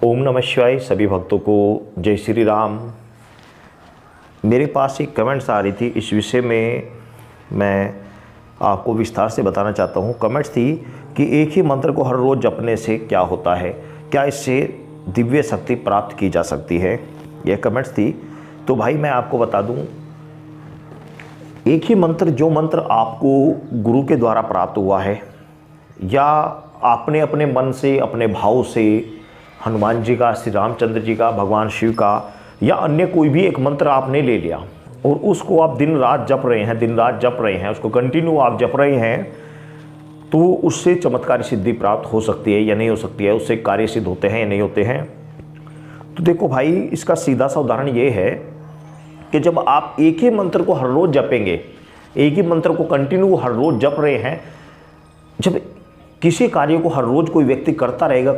ओम नमः शिवाय। सभी भक्तों को जय श्री राम। मेरे पास एक कमेंट्स आ रही थी, इस विषय में मैं आपको विस्तार से बताना चाहता हूँ। कमेंट्स थी कि एक ही मंत्र को हर रोज़ जपने से क्या होता है, क्या इससे दिव्य शक्ति प्राप्त की जा सकती है, यह कमेंट्स थी। तो भाई मैं आपको बता दूँ, एक ही मंत्र, जो मंत्र आपको गुरु के द्वारा प्राप्त हुआ है या आपने अपने मन से, अपने भाव से हनुमान जी का, श्री रामचंद्र जी का, भगवान शिव का या अन्य कोई भी एक मंत्र आपने ले लिया और उसको आप दिन रात जप रहे हैं, दिन रात जप रहे हैं, उसको कंटिन्यू आप जप रहे हैं, तो उससे चमत्कारी सिद्धि प्राप्त हो सकती है या नहीं हो सकती है, उससे कार्य सिद्ध होते हैं या नहीं होते हैं। तो देखो भाई, इसका सीधा सा उदाहरण ये है कि जब आप एक ही मंत्र को हर रोज़ जपेंगे, एक ही मंत्र को कंटिन्यू हर रोज़ जप रहे हैं, जब किसी कार्य को हर रोज़ कोई व्यक्ति करता रहेगा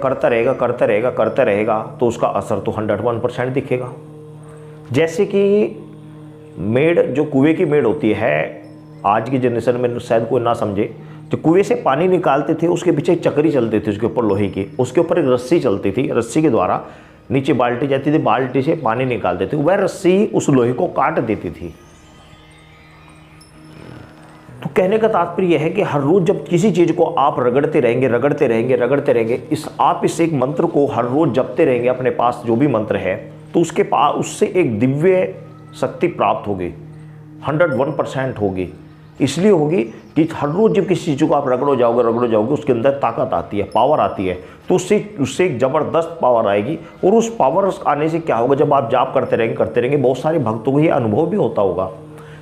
तो उसका असर तो 101% दिखेगा। जैसे कि मेड़, जो कुएं की मेड़ होती है, आज की जनरेशन में शायद कोई ना समझे, तो कुएं से पानी निकालते थे, उसके पीछे एक चक्री चलती थी, उसके ऊपर लोहे की, उसके ऊपर एक रस्सी चलती थी, रस्सी के द्वारा नीचे बाल्टी जाती थी, बाल्टी से पानी निकालते थे, वह रस्सी उस लोहे को काट देती थी। तो कहने का तात्पर्य यह है कि हर रोज जब किसी चीज को आप रगड़ते रहेंगे, इस एक मंत्र को हर रोज जपते रहेंगे, अपने पास जो भी मंत्र है, तो उसके पास उससे एक दिव्य शक्ति प्राप्त होगी, 101% होगी। इसलिए होगी कि हर रोज जब किसी चीज़ को आप रगड़ो जाओगे, उसके अंदर ताकत आती है, पावर आती है, तो उससे एक ज़बरदस्त पावर आएगी। और उस पावर आने से क्या होगा, जब आप जाप करते रहेंगे, बहुत सारे भक्तों को ये अनुभव भी होता होगा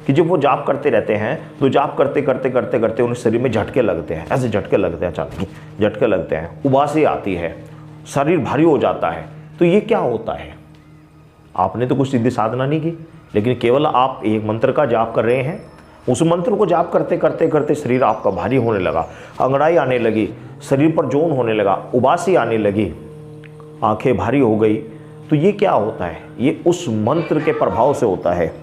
कि जब वो जाप करते रहते हैं तो जाप करते उन्हें शरीर में झटके लगते हैं, ऐसे झटके लगते हैं, अचानक झटके लगते हैं, उबासी आती है, शरीर भारी हो जाता है। तो ये क्या होता है? आपने तो कुछ सिद्धि साधना नहीं की, लेकिन केवल आप एक मंत्र का जाप कर रहे हैं, उस मंत्र को जाप करते शरीर आपका भारी होने लगा, अंगड़ाई आने लगी, शरीर पर जोन होने लगा, उबासी आने लगी, आंखें भारी हो गई। तो ये क्या होता है? ये उस मंत्र के प्रभाव से होता है,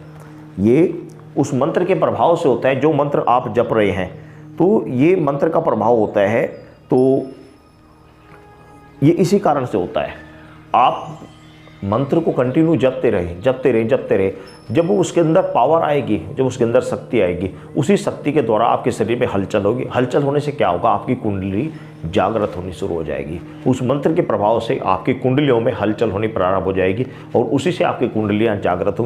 ये उस मंत्र के प्रभाव से होता है। जो मंत्र आप जप रहे हैं, तो ये मंत्र का प्रभाव होता है, तो ये इसी कारण से होता है। आप मंत्र को कंटिन्यू जपते रहे, जब उसके अंदर पावर आएगी, जब उसके अंदर शक्ति आएगी, उसी शक्ति के द्वारा आपके शरीर में हलचल होगी। हलचल होने से क्या होगा? आपकी कुंडली जागृत होनी शुरू हो जाएगी। उस मंत्र के प्रभाव से आपकी कुंडलियों में हलचल होनी प्रारंभ हो जाएगी और उसी से आपकी कुंडलियां जागृत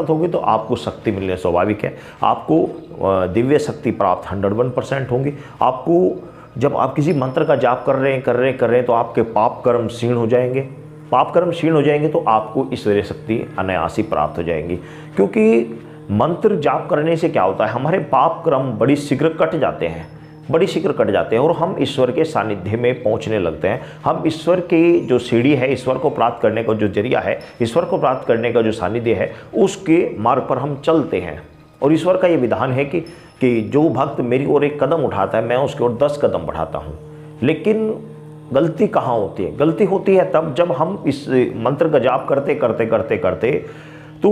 होगी, तो आपको शक्ति मिलने स्वाभाविक है। आपको दिव्य शक्ति प्राप्त 101% होंगी। आपको जब आप किसी मंत्र का जाप कर रहे हैं तो आपके पाप कर्म क्षीण हो जाएंगे। तो आपको ईश्वरीय शक्ति अनायास ही प्राप्त हो जाएंगी। क्योंकि मंत्र जाप करने से क्या होता है, हमारे पाप कर्म बड़ी शीघ्र कट जाते हैं और हम ईश्वर के सानिध्य में पहुंचने लगते हैं। हम ईश्वर की जो सीढ़ी है, ईश्वर को प्राप्त करने का जो जरिया है, ईश्वर को प्राप्त करने का जो सानिध्य है, उसके मार्ग पर हम चलते हैं। और ईश्वर का ये विधान है कि जो भक्त मेरी ओर एक कदम उठाता है, मैं उसकी ओर 10 कदम बढ़ाता हूँ। लेकिन गलती कहाँ होती है? गलती होती है तब जब हम इस मंत्र का जाप करते तो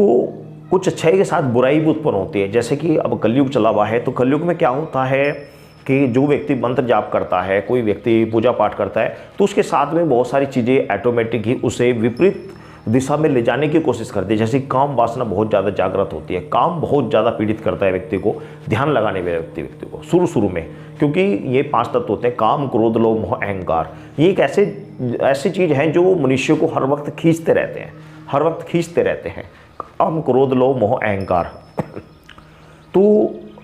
कुछ अच्छाई के साथ बुराई भी उत्पन्न होती है। जैसे कि अब कलयुग चला हुआ है, तो कलयुग में क्या होता है कि जो व्यक्ति मंत्र जाप करता है, कोई व्यक्ति पूजा पाठ करता है, तो उसके साथ में बहुत सारी चीज़ें ऑटोमेटिक ही उसे विपरीत दिशा में ले जाने की कोशिश करती है। जैसे काम वासना बहुत ज़्यादा जागृत होती है, काम बहुत ज़्यादा पीड़ित करता है व्यक्ति को, ध्यान लगाने में व्यक्ति को शुरू में, क्योंकि ये 5 तत्व होते हैं: काम, क्रोध, लोभ, मोह, अहंकार। ये एक ऐसी चीज़ है जो मनुष्य को हर वक्त खींचते रहते हैं, काम, क्रोध, लोभ, मोह, अहंकार। तो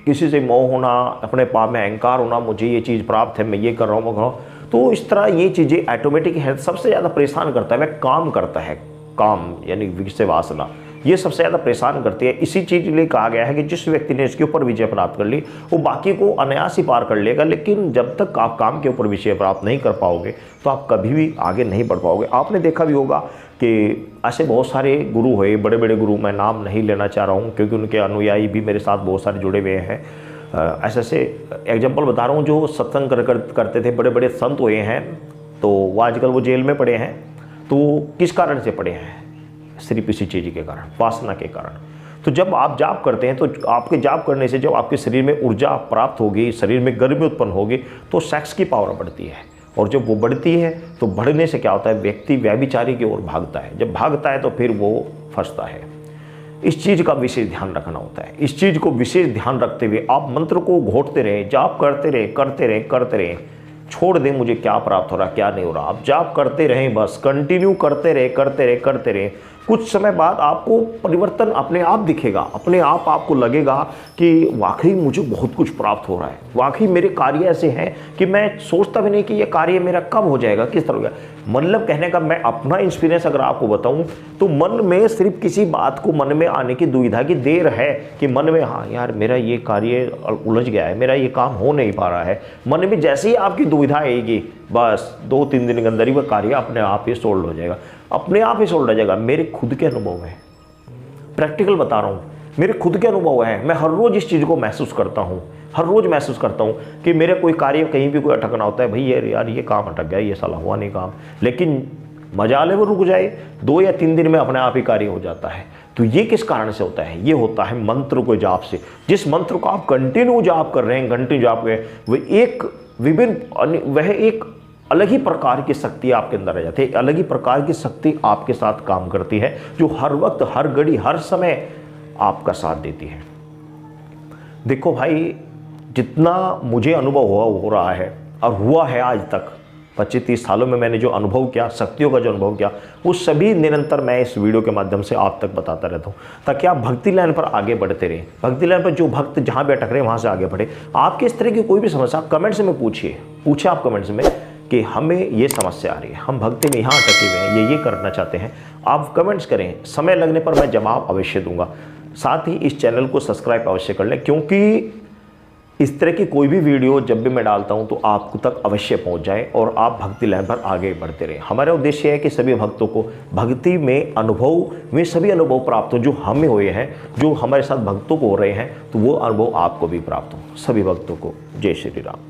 किसी से मोह होना, अपने पाप में अहंकार होना, मुझे ये चीज़ प्राप्त है, मैं ये कर रहा हूँ, मैं कर रहा हूँ, तो इस तरह ये चीज़ें ऑटोमेटिक है। सबसे ज़्यादा परेशान करता है वह काम करता है, काम यानी विषय वासना, ये सबसे ज़्यादा परेशान करती है। इसी चीज़ के लिए कहा गया है कि जिस व्यक्ति ने इसके ऊपर विजय प्राप्त कर ली, वो बाकी को अनायास ही पार कर लेगा। लेकिन जब तक आप काम के ऊपर विजय प्राप्त नहीं कर पाओगे, तो आप कभी भी आगे नहीं बढ़ पाओगे। आपने देखा भी होगा कि ऐसे बहुत सारे गुरु हुए, बड़े बड़े गुरु, मैं नाम नहीं लेना चाह रहा हूँ क्योंकि उनके अनुयायी भी मेरे साथ बहुत सारे जुड़े हुए हैं। ऐसे एग्जाम्पल बता रहा हूँ, जो सत्संग करते थे, बड़े बड़े संत हुए हैं, तो वो आजकल वो जेल में पड़े हैं। तो किस कारण से पड़े हैं? सिर्फ इसी चीज़ के कारण, वासना के कारण। तो जब आप जाप करते हैं, तो आपके जाप करने से जब आपके शरीर में ऊर्जा प्राप्त होगी, शरीर में गर्मी उत्पन्न होगी, तो सेक्स की पावर बढ़ती है और जब वो बढ़ती है तो बढ़ने से क्या होता है, व्यक्ति व्यभिचारी की ओर भागता है। जब भागता है तो फिर वो फंसता है। इस चीज़ का विशेष ध्यान रखना होता है। इस चीज़ को विशेष ध्यान रखते हुए आप मंत्र को घोटते रहें, जाप करते रहें, करते रहें। छोड़ दें मुझे क्या प्राप्त हो रहा क्या नहीं हो रहा, आप जाप करते रहें, बस कंटिन्यू करते रहें। कुछ समय बाद आपको परिवर्तन अपने आप दिखेगा। अपने आप आपको लगेगा कि वाकई मुझे बहुत कुछ प्राप्त हो रहा है, वाकई मेरे कार्य ऐसे हैं कि मैं सोचता भी नहीं कि ये कार्य मेरा कब हो जाएगा, किस तरह होगा। मतलब कहने का मैं अपना एक्सपीरियंस अगर आपको बताऊं तो मन में सिर्फ किसी बात को मन में आने की दुविधा की देर है कि मन में हाँ यार मेरा ये कार्य उलझ गया है, मेरा ये काम हो नहीं पा रहा है। मन में जैसे ही आपकी दुविधा आएगी बस 2-3 दिन के अंदर ही वह कार्य अपने आप ही सोल्व हो जाएगा, अपने आप ही सोल्व हो जाएगा। मेरे खुद के अनुभव है, प्रैक्टिकल बता रहा हूँ, मेरे खुद के अनुभव है। मैं हर रोज़ इस चीज़ को महसूस करता हूँ, हर रोज़ महसूस करता हूँ कि मेरा कोई कार्य कहीं भी कोई अटकना होता है, भाई यार ये काम अटक गया, ये साला हुआ नहीं काम, लेकिन मजाले वो रुक जाए, 2 या 3 दिन में अपने आप ही कार्य हो जाता है। तो ये किस कारण से होता है? ये होता है मंत्र को जाप से। जिस मंत्र को आप कंटिन्यू जाप कर रहे हैं, कंटिन्यू जाप कर रहे हैं, वह एक अलग ही प्रकार की शक्ति आपके अंदर आ जाती है, अलग ही प्रकार की शक्ति आपके साथ काम करती है, जो हर वक्त, हर घड़ी, हर समय आपका साथ देती है। देखो भाई, जितना मुझे अनुभव हो रहा है और हुआ है आज तक 25-30 सालों में, मैंने जो अनुभव किया, शक्तियों का जो अनुभव किया, वो सभी निरंतर मैं इस वीडियो के माध्यम से आप तक बताता रहता हूँ, ताकि आप भक्ति लाइन पर आगे बढ़ते रहें। भक्ति लाइन पर जो भक्त जहाँ भी अटक रहे हैं वहाँ से आगे बढ़े। आपके इस तरह की कोई भी समस्या कमेंट्स में पूछिए आप कमेंट्स में कि हमें ये समस्या आ रही है, हम भक्ति में यहाँ अटके हुए हैं, ये करना चाहते हैं। आप कमेंट्स करें, समय लगने पर मैं जवाब अवश्य दूंगा। साथ ही इस चैनल को सब्सक्राइब अवश्य कर लें, क्योंकि इस तरह की कोई भी वीडियो जब भी मैं डालता हूं तो आपको तक अवश्य पहुंच जाए और आप भक्ति लाइन पर आगे बढ़ते रहें। हमारा उद्देश्य है कि सभी भक्तों को भक्ति में सभी अनुभव प्राप्त हो जो हमें हुए हैं, जो हमारे साथ भक्तों को हो रहे हैं, तो वो अनुभव आपको भी प्राप्त हो। सभी भक्तों को जय श्री राम।